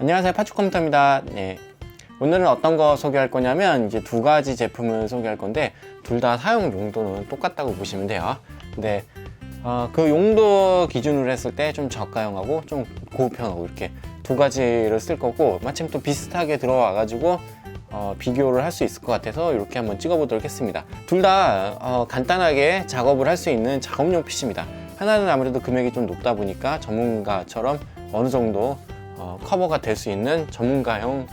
안녕하세요, 파츠컴퓨터입니다. 네. 오늘은 어떤 거 소개할 거냐면 이제 두 가지 제품을 소개할 건데 둘 다 사용 용도는 똑같다고 보시면 돼요. 근데 그 용도 기준으로 했을 때 좀 저가형하고 좀 고급형하고 이렇게 두 가지를 쓸 거고, 마침 또 비슷하게 들어와 가지고 비교를 할 수 있을 것 같아서 이렇게 한번 찍어 보도록 했습니다. 둘 다 간단하게 작업을 할 수 있는 작업용 PC입니다. 하나는 아무래도 금액이 좀 높다 보니까 전문가처럼 어느 정도 커버가 될 수 있는 전문가형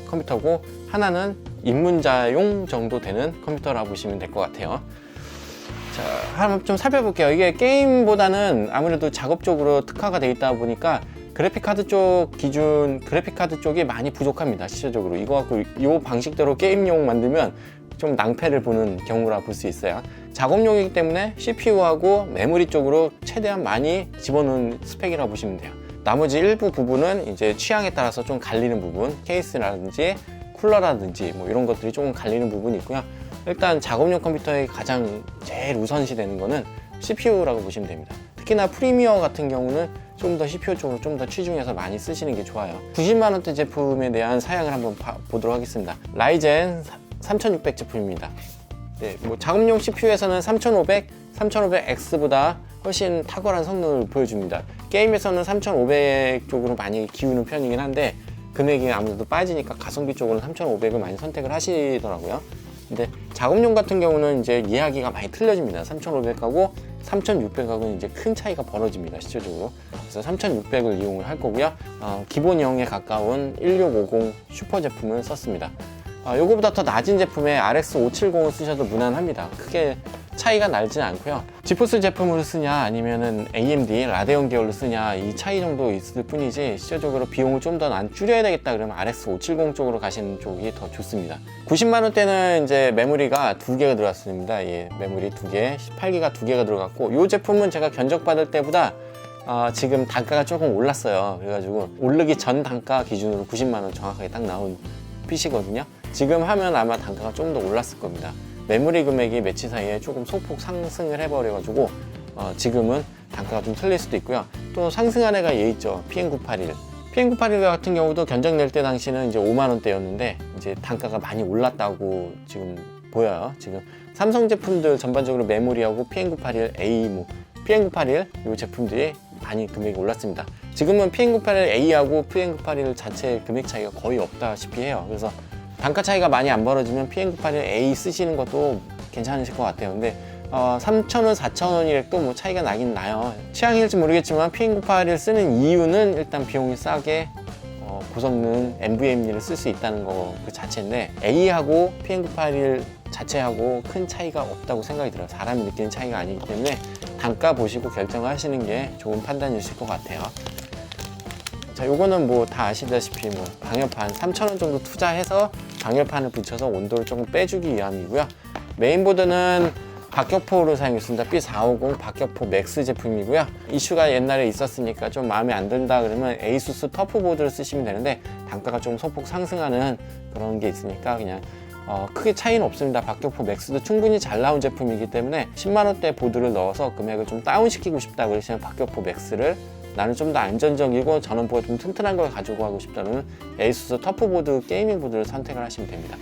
컴퓨터고, 하나는 입문자용 정도 되는 컴퓨터라고 보시면 될 것 같아요. 자, 한번 좀 살펴볼게요. 이게 게임보다는 아무래도 작업 쪽으로 특화가 되어 있다 보니까 그래픽카드 쪽 기준, 그래픽카드 쪽이 많이 부족합니다. 실질적으로 이거 갖고 이 방식대로 게임용 만들면 좀 낭패를 보는 경우라 볼 수 있어요. 작업용이기 때문에 CPU하고 메모리 쪽으로 최대한 많이 집어넣은 스펙이라고 보시면 돼요. 나머지 일부 부분은 이제 취향에 따라서 좀 갈리는 부분, 케이스라든지 쿨러라든지 뭐 이런 것들이 조금 갈리는 부분이 있고요. 일단 작업용 컴퓨터의 가장 제일 우선시 되는 거는 CPU라고 보시면 됩니다. 특히나 프리미어 같은 경우는 좀 더 CPU 쪽으로 좀 더 치중해서 많이 쓰시는 게 좋아요. 90만 원대 제품에 대한 사양을 한번 보도록 하겠습니다. 라이젠 3600 제품입니다. 네, 뭐 작업용 CPU에서는 3500, 3500X보다 훨씬 탁월한 성능을 보여줍니다. 게임에서는 3500 쪽으로 많이 기우는 편이긴 한데 금액이 아무래도 빠지니까 가성비 쪽으로는 3500을 많이 선택을 하시더라고요. 근데 작업용 같은 경우는 이제 이야기가 많이 틀려집니다. 3500하고 3600하고는 이제 큰 차이가 벌어집니다, 실질적으로. 그래서 3600을 이용을 할 거고요. 기본형에 가까운 1650 슈퍼 제품을 썼습니다. 요거보다 더 낮은 제품의 RX 570을 쓰셔도 무난합니다. 크게 차이가 나진 않고요. 지포스 제품으로 쓰냐 아니면은 AMD 라데온 계열로 쓰냐, 이 차이 정도 있을 뿐이지 실질적으로 비용을 좀 더 줄여야 되겠다 그러면 RX 570 쪽으로 가시는 쪽이 더 좋습니다. 90만 원대는 이제 메모리가 2개가 들어갔습니다. 예, 메모리 2개, 18기가 2개가 들어갔고, 이 제품은 제가 견적받을 때보다 지금 단가가 조금 올랐어요. 그래가지고 오르기 전 단가 기준으로 90만 원 정확하게 딱 나온 PC거든요. 지금 하면 아마 단가가 좀 더 올랐을 겁니다. 메모리 금액이 며칠 사이에 조금 소폭 상승을 해버려가지고 지금은 단가가 좀 틀릴 수도 있고요. 또 상승한 애가 얘 있죠. PM981. PM981 같은 경우도 견적 낼 때 당시는 이제 5만 원대였는데 이제 단가가 많이 올랐다고 지금 보여요. 지금 삼성 제품들 전반적으로 메모리하고 PM981A, 뭐 PM981 이 제품들이 많이 금액이 올랐습니다. 지금은 PM981A하고 PM981 자체 금액 차이가 거의 없다시피 해요. 그래서 단가 차이가 많이 안 벌어지면 PM981A 쓰시는 것도 괜찮으실 것 같아요. 근데 3,000원, 4,000원이라도 뭐 차이가 나긴 나요. 취향일지 모르겠지만 PM981 쓰는 이유는 일단 비용이 싸게 고성능 NVMe를 쓸 수 있다는 거 그 자체인데, A하고 PM981 자체하고 큰 차이가 없다고 생각이 들어요. 사람이 느끼는 차이가 아니기 때문에 단가 보시고 결정하시는 게 좋은 판단이실 것 같아요. 자, 요거는 뭐 다 아시다시피 뭐 방열판 3,000원 정도 투자해서 방열판을 붙여서 온도를 조금 빼주기 위함이고요. 메인보드는 박격포로 사용했습니다. B450 박격포 맥스 제품이고요. 이슈가 옛날에 있었으니까 좀 마음에 안 든다 그러면 에이수스 터프보드를 쓰시면 되는데 단가가 좀 소폭 상승하는 그런 게 있으니까 그냥 크게 차이는 없습니다. 박격포 맥스도 충분히 잘 나온 제품이기 때문에 10만 원대 보드를 넣어서 금액을 좀 다운시키고 싶다 그러시면 박격포 맥스를, 나는 좀 더 안전적이고 전원부가 좀 튼튼한 걸 가지고 하고 싶다면 에이수스 터프보드 게이밍 보드를 선택을 하시면 됩니다.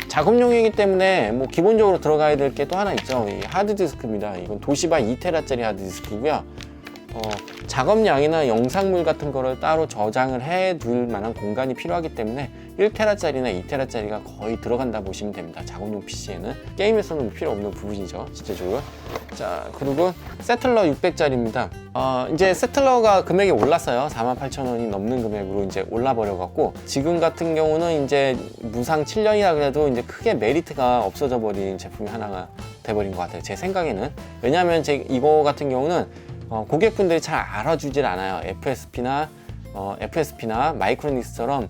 작업용이기 때문에 뭐 기본적으로 들어가야 될 게 또 하나 있죠. 이 하드디스크입니다. 이건 도시바 2테라짜리 하드디스크고요. 작업량이나 영상물 같은 거를 따로 저장을 해둘 만한 공간이 필요하기 때문에 1테라짜리나 2테라짜리가 거의 들어간다 보시면 됩니다. 작업용 PC에는. 게임에서는 필요 없는 부분이죠, 실제적으로. 자, 그리고 세틀러 600짜리입니다. 이제 세틀러가 금액이 올랐어요. 48,000원이 넘는 금액으로 이제 올라버려갖고, 지금 같은 경우는 이제 무상 7년이라 그래도 이제 크게 메리트가 없어져 버린 제품이 하나가 돼버린 것 같아요. 제 생각에는. 왜냐하면 이거 같은 경우는 고객분들이 잘 알아주질 않아요. FSP나 마이크로닉스처럼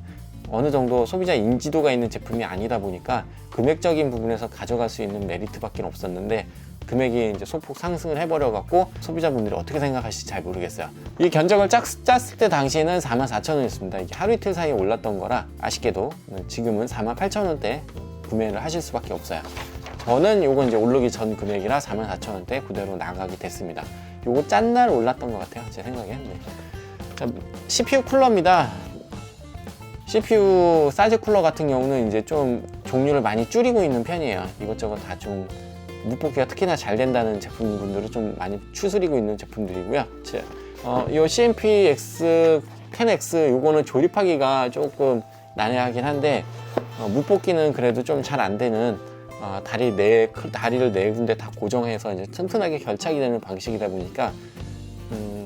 어느 정도 소비자 인지도가 있는 제품이 아니다 보니까 금액적인 부분에서 가져갈 수 있는 메리트밖에 없었는데, 금액이 이제 소폭 상승을 해버려갖고 소비자분들이 어떻게 생각하실지 잘 모르겠어요. 이 견적을 짰을 때 당시에는 44,000원이었습니다. 이게 하루 이틀 사이에 올랐던 거라 아쉽게도 지금은 48,000원대 구매를 하실 수밖에 없어요. 저는 요거 이제 오르기 전 금액이라 44,000원대 그대로 나가게 됐습니다. 요거 짠 날 올랐던 것 같아요, 제 생각엔. 네. 자, CPU 쿨러입니다. CPU 사이즈 쿨러 같은 경우는 이제 좀 종류를 많이 줄이고 있는 편이에요. 이것저것 다 좀 묵볶이가 특히나 잘 된다는 제품분들을 좀 많이 추스리고 있는 제품들이고요. 이 CMP-X 10X 요거는 조립하기가 조금 난해하긴 한데 묵볶이는 그래도 좀 잘 안 되는 다리를 네 군데 다 고정해서 이제 튼튼하게 결착이 되는 방식이다 보니까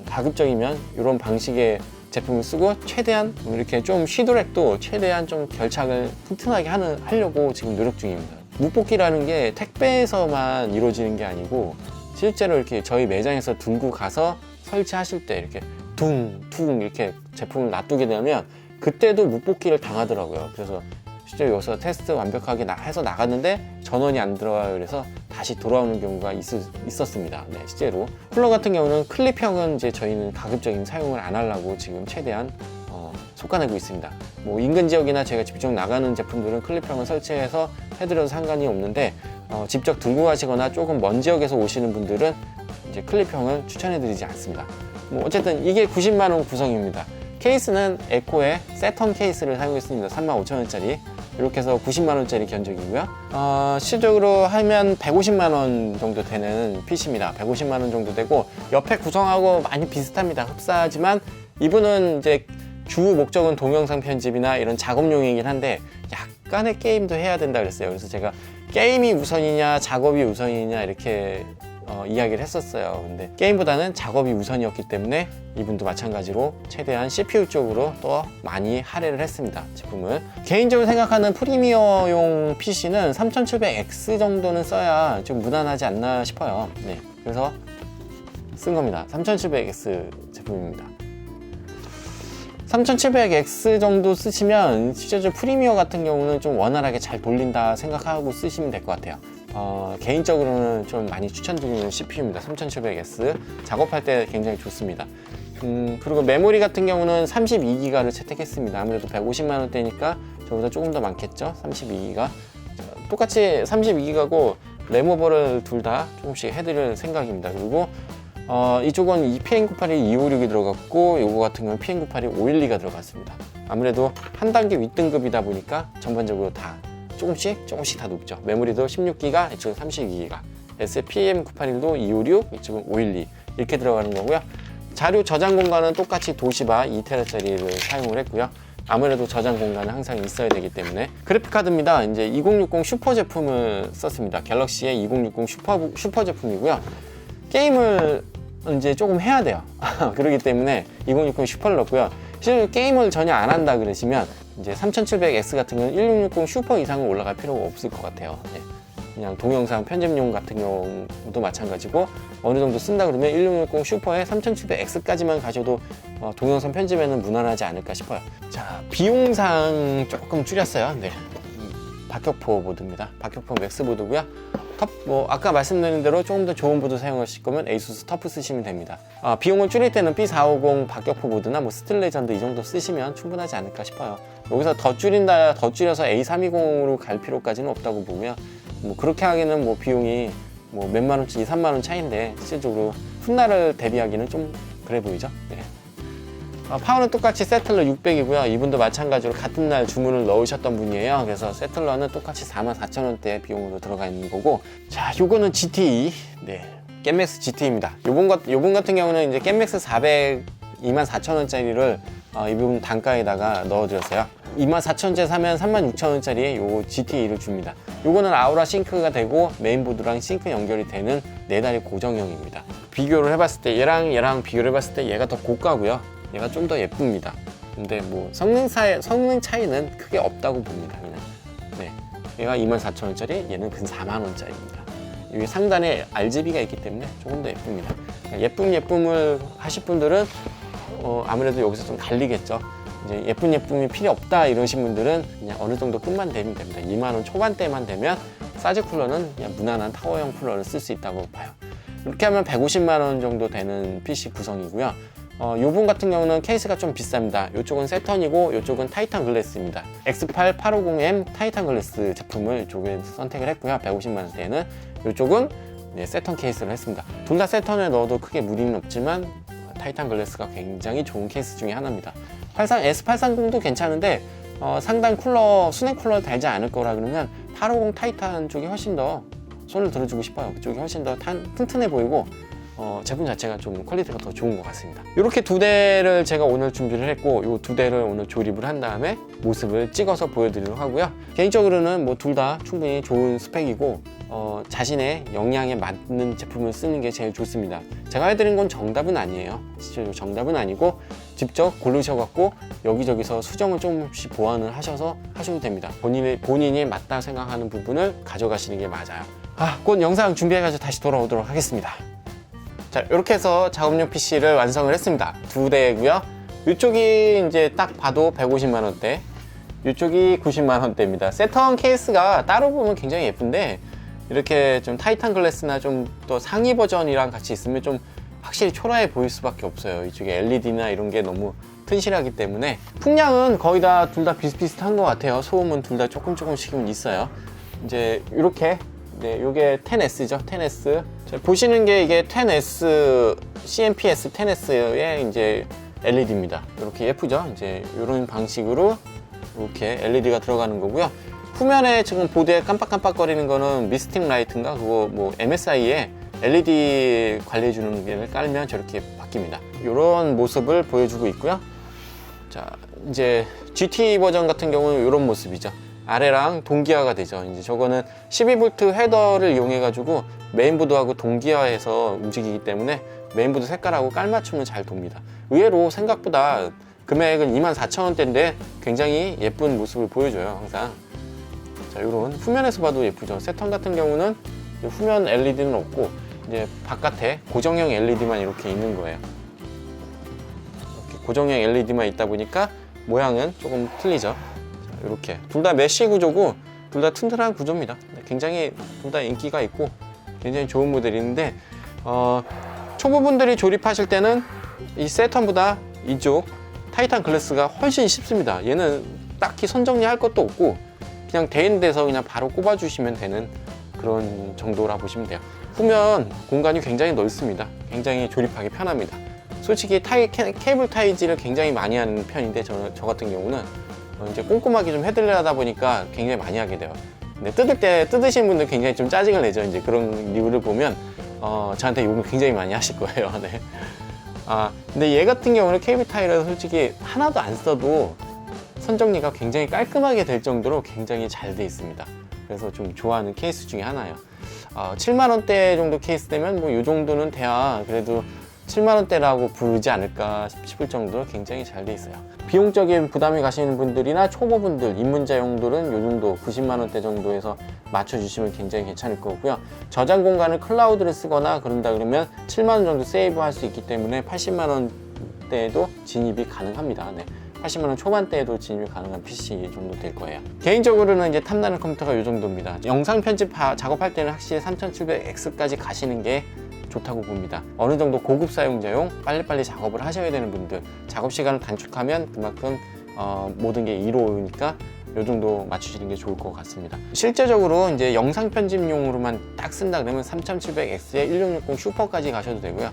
가급적이면 이런 방식의 제품을 쓰고 최대한 이렇게 좀 쉬도록도 최대한 좀 결착을 튼튼하게 하려고 지금 노력 중입니다. 묵볶이라는 게 택배에서만 이루어지는 게 아니고 실제로 이렇게 저희 매장에서 들고 가서 설치하실 때 이렇게 둥 이렇게 제품을 놔두게 되면 그때도 묵볶이를 당하더라고요. 그래서 실제로 여기서 테스트 완벽하게 해서 나갔는데 전원이 안 들어와요. 그래서 다시 돌아오는 경우가 있었습니다. 네, 실제로 쿨러 같은 경우는 클립형은 이제 저희는 가급적이면 사용을 안 하려고 지금 최대한 솎아내고 있습니다. 뭐 인근 지역이나 제가 직접 나가는 제품들은 클립형을 설치해서 해드려도 상관이 없는데 직접 들고 가시거나 조금 먼 지역에서 오시는 분들은 이제 클립형을 추천해드리지 않습니다. 뭐 어쨌든 이게 90만 원 구성입니다. 케이스는 에코의 세턴 케이스를 사용했습니다. 35,000원짜리 이렇게 해서 90만 원짜리 견적이고요. 실질적으로 하면 150만 원 정도 되는 PC입니다. 150만 원 정도 되고 옆에 구성하고 많이 비슷합니다. 흡사하지만 이분은 이제 주 목적은 동영상 편집이나 이런 작업용이긴 한데 약간의 게임도 해야 된다 그랬어요. 그래서 제가 게임이 우선이냐 작업이 우선이냐 이렇게 이야기를 했었어요. 근데 게임보다는 작업이 우선이었기 때문에 이분도 마찬가지로 최대한 CPU 쪽으로 또 많이 할애를 했습니다. 제품을 개인적으로 생각하는 프리미어용 PC는 3700X 정도는 써야 좀 무난하지 않나 싶어요. 네, 그래서 쓴 겁니다. 3700X 제품입니다. 3700X 정도 쓰시면 실제로 프리미어 같은 경우는 좀 원활하게 잘 돌린다 생각하고 쓰시면 될 것 같아요. 개인적으로는 좀 많이 추천드리는 CPU입니다. 3700X 작업할 때 굉장히 좋습니다. 그리고 메모리 같은 경우는 32기가를 채택했습니다. 아무래도 150만 원대니까 저보다 조금 더 많겠죠. 32기가 똑같이 32기가고 램오버를 둘 다 조금씩 해드릴 생각입니다. 그리고 이쪽은 PM982 256이 들어갔고 요거 같은 경우는 PM982 512가 들어갔습니다. 아무래도 한 단계 윗등급이다 보니까 전반적으로 다 조금씩 다 높죠. 메모리도 16기가, 이쪽은 32기가, PM981도 256, 이쪽은 512 이렇게 들어가는 거고요. 자료 저장 공간은 똑같이 도시바 2TB짜리를 사용을 했고요. 아무래도 저장 공간은 항상 있어야 되기 때문에 그래픽카드입니다. 이제 2060 슈퍼 제품을 썼습니다. 갤럭시의 2060 슈퍼 제품이고요. 게임을 이제 조금 해야 돼요. 그렇기 때문에 2060 슈퍼를 넣었고요. 실제로 게임을 전혀 안 한다 그러시면 이제 3700X 같은 경우는 1660 슈퍼 이상은 올라갈 필요가 없을 것 같아요. 네. 그냥 동영상 편집용 같은 경우도 마찬가지고 어느 정도 쓴다 그러면 1660 슈퍼에 3700X까지만 가셔도 동영상 편집에는 무난하지 않을까 싶어요. 자, 비용상 조금 줄였어요. 네. 박격포 보드입니다. 박격포 맥스 보드고요. 아까 말씀드린 대로 조금 더 좋은 보드 사용하실 거면 ASUS 터프 쓰시면 됩니다. 비용을 줄일 때는 B450 박격포 보드나 스틸 레전드 이 정도 쓰시면 충분하지 않을까 싶어요. 여기서 더 줄여서 A320으로 갈 필요까지는 없다고 보고요. 그렇게 하기에는 비용이 몇만 원치, 2, 3만 원 차이인데 실질적으로 훗날을 대비하기는 좀 그래 보이죠. 네. 파워는 똑같이 세틀러 600이고요. 이분도 마찬가지로 같은 날 주문을 넣으셨던 분이에요. 그래서 세틀러는 똑같이 44,000원대 비용으로 들어가 있는 거고, 자, 요거는 GT, 네, 겜맥스 GT입니다. 요번 같은 경우는 이제 겜맥스 400 24,000원짜리를 이분 단가에다가 넣어드렸어요. 24,000원짜리 사면 36,000원짜리 요 GT2를 줍니다. 요거는 아우라 싱크가 되고 메인보드랑 싱크 연결이 되는 4다리 고정형입니다. 비교를 해봤을 때 얘랑 비교를 해봤을 때 얘가 더 고가고요. 얘가 좀 더 예쁩니다. 근데 성능 차이는 크게 없다고 봅니다. 그냥. 네. 얘가 24,000원짜리, 얘는 근 4만원짜리입니다. 여기 상단에 RGB가 있기 때문에 조금 더 예쁩니다. 예쁨을 하실 분들은 아무래도 여기서 좀 갈리겠죠. 이제 예쁨이 필요 없다 이러신 분들은 그냥 어느 정도 끝만 되면 됩니다. 2만원 초반대만 되면 사이즈 쿨러는 그냥 무난한 타워형 쿨러를 쓸 수 있다고 봐요. 이렇게 하면 150만원 정도 되는 PC 구성이고요. 요분 같은 경우는 케이스가 좀 비쌉니다. 이쪽은 세턴이고 이쪽은 타이탄 글래스입니다. X8 850M 타이탄 글래스 제품을 이쪽에 선택을 했고요. 150만원대에는 이쪽은 세턴 케이스를 했습니다. 둘 다 세턴에 넣어도 크게 무리는 없지만 타이탄 글래스가 굉장히 좋은 케이스 중에 하나입니다. S830도 괜찮은데 상단 쿨러, 수냉 쿨러 달지 않을 거라 그러면 850 타이탄 쪽이 훨씬 더 손을 들어주고 싶어요. 그쪽이 훨씬 더 튼튼해 보이고 제품 자체가 좀 퀄리티가 더 좋은 것 같습니다. 이렇게 두 대를 제가 오늘 준비를 했고 이 두 대를 오늘 조립을 한 다음에 모습을 찍어서 보여드리도록 하고요. 개인적으로는 뭐 둘 다 충분히 좋은 스펙이고 자신의 역량에 맞는 제품을 쓰는 게 제일 좋습니다. 제가 해드린 건 정답은 아니에요. 실제로 정답은 아니고 직접 고르셔갖고 여기저기서 수정을 조금씩 보완을 하셔서 하셔도 됩니다. 본인이 맞다 생각하는 부분을 가져가시는 게 맞아요. 곧 영상 준비해가지고 다시 돌아오도록 하겠습니다. 자, 이렇게 해서 작업용 PC를 완성을 했습니다. 두 대고요. 이쪽이 이제 딱 봐도 150만 원대, 이쪽이 90만 원대입니다. 세턴 케이스가 따로 보면 굉장히 예쁜데 이렇게 좀 타이탄 글래스나 좀 더 상위 버전이랑 같이 있으면 좀 확실히 초라해 보일 수밖에 없어요. 이쪽에 LED나 이런 게 너무 튼실하기 때문에 풍량은 거의 다 둘 다 비슷비슷한 것 같아요. 소음은 둘 다 조금씩은 있어요. 이제 이렇게 요게 10S죠. 10S. 보시는 게 이게 10S, CMPS 10S의 이제 LED입니다. 이렇게 예쁘죠? 이제 이런 방식으로 이렇게 LED가 들어가는 거고요. 후면에 지금 보드에 깜빡깜빡거리는 거는 미스팅 라이트인가? 그거 뭐 MSI에 LED 관리해주는 게 깔면 저렇게 바뀝니다. 이런 모습을 보여주고 있고요. 자, 이제 GT 버전 같은 경우는 이런 모습이죠. 아래랑 동기화가 되죠. 이제 저거는 12V 헤더를 이용해 가지고 메인보드하고 동기화해서 움직이기 때문에 메인보드 색깔하고 깔맞춤은 잘 돕니다. 의외로 생각보다 금액은 24,000원대인데 굉장히 예쁜 모습을 보여줘요. 항상. 자, 이런 후면에서 봐도 예쁘죠. 세턴 같은 경우는 후면 LED는 없고 이제 바깥에 고정형 LED만 이렇게 있는 거예요. 이렇게 고정형 LED만 있다 보니까 모양은 조금 틀리죠. 이렇게 둘 다 메쉬 구조고 둘 다 튼튼한 구조입니다. 굉장히 둘 다 인기가 있고 굉장히 좋은 모델인데 초보분들이 조립하실 때는 이 세턴보다 이쪽 타이탄 글래스가 훨씬 쉽습니다. 얘는 딱히 선정리할 것도 없고 그냥 돼 있는 데서 그냥 바로 꼽아주시면 되는 그런 정도라 보시면 돼요. 후면 공간이 굉장히 넓습니다. 굉장히 조립하기 편합니다. 솔직히 케이블 타이즈를 굉장히 많이 하는 편인데 저 같은 경우는 이제 꼼꼼하게 좀 해드리려다 보니까 굉장히 많이 하게 돼요. 근데 뜯을 때 뜯으시는 분들 굉장히 좀 짜증을 내죠. 이제 그런 리뷰를 보면 저한테 욕을 굉장히 많이 하실 거예요. 네. 근데 얘 같은 경우는 케이블 타이를 솔직히 하나도 안 써도 선정리가 굉장히 깔끔하게 될 정도로 굉장히 잘 돼 있습니다. 그래서 좀 좋아하는 케이스 중에 하나예요. 7만 원대 정도 케이스 되면 뭐 이 정도는 돼야 그래도 7만 원대라고 부르지 않을까 싶을 정도로 굉장히 잘 돼 있어요. 비용적인 부담이 가시는 분들이나 초보분들, 입문자용들은 이 정도 90만 원대 정도에서 맞춰주시면 굉장히 괜찮을 거고요. 저장 공간을 클라우드를 쓰거나 그런다 그러면 7만 원 정도 세이브 할 수 있기 때문에 80만 원대에도 진입이 가능합니다. 네. 80만 원 초반대에도 진입이 가능한 PC 정도 될 거예요. 개인적으로는 이제 탐나는 컴퓨터가 이 정도입니다. 영상 편집 작업할 때는 확실히 3700X까지 가시는 게 좋다고 봅니다. 어느 정도 고급 사용자용 빨리빨리 작업을 하셔야 되는 분들, 작업 시간을 단축하면 그만큼 모든 게 이로우니까 이 정도 맞추시는 게 좋을 것 같습니다. 실제적으로 이제 영상 편집용으로만 딱 쓴다 그러면 3700X에 1660 슈퍼까지 가셔도 되고요.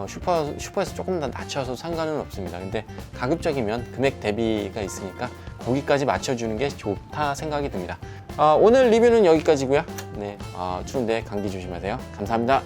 슈퍼에서 조금 더 낮춰서 상관은 없습니다. 근데 가급적이면 금액 대비가 있으니까 거기까지 맞춰주는 게 좋다 생각이 듭니다. 오늘 리뷰는 여기까지고요. 네, 추운데 감기 조심하세요. 감사합니다.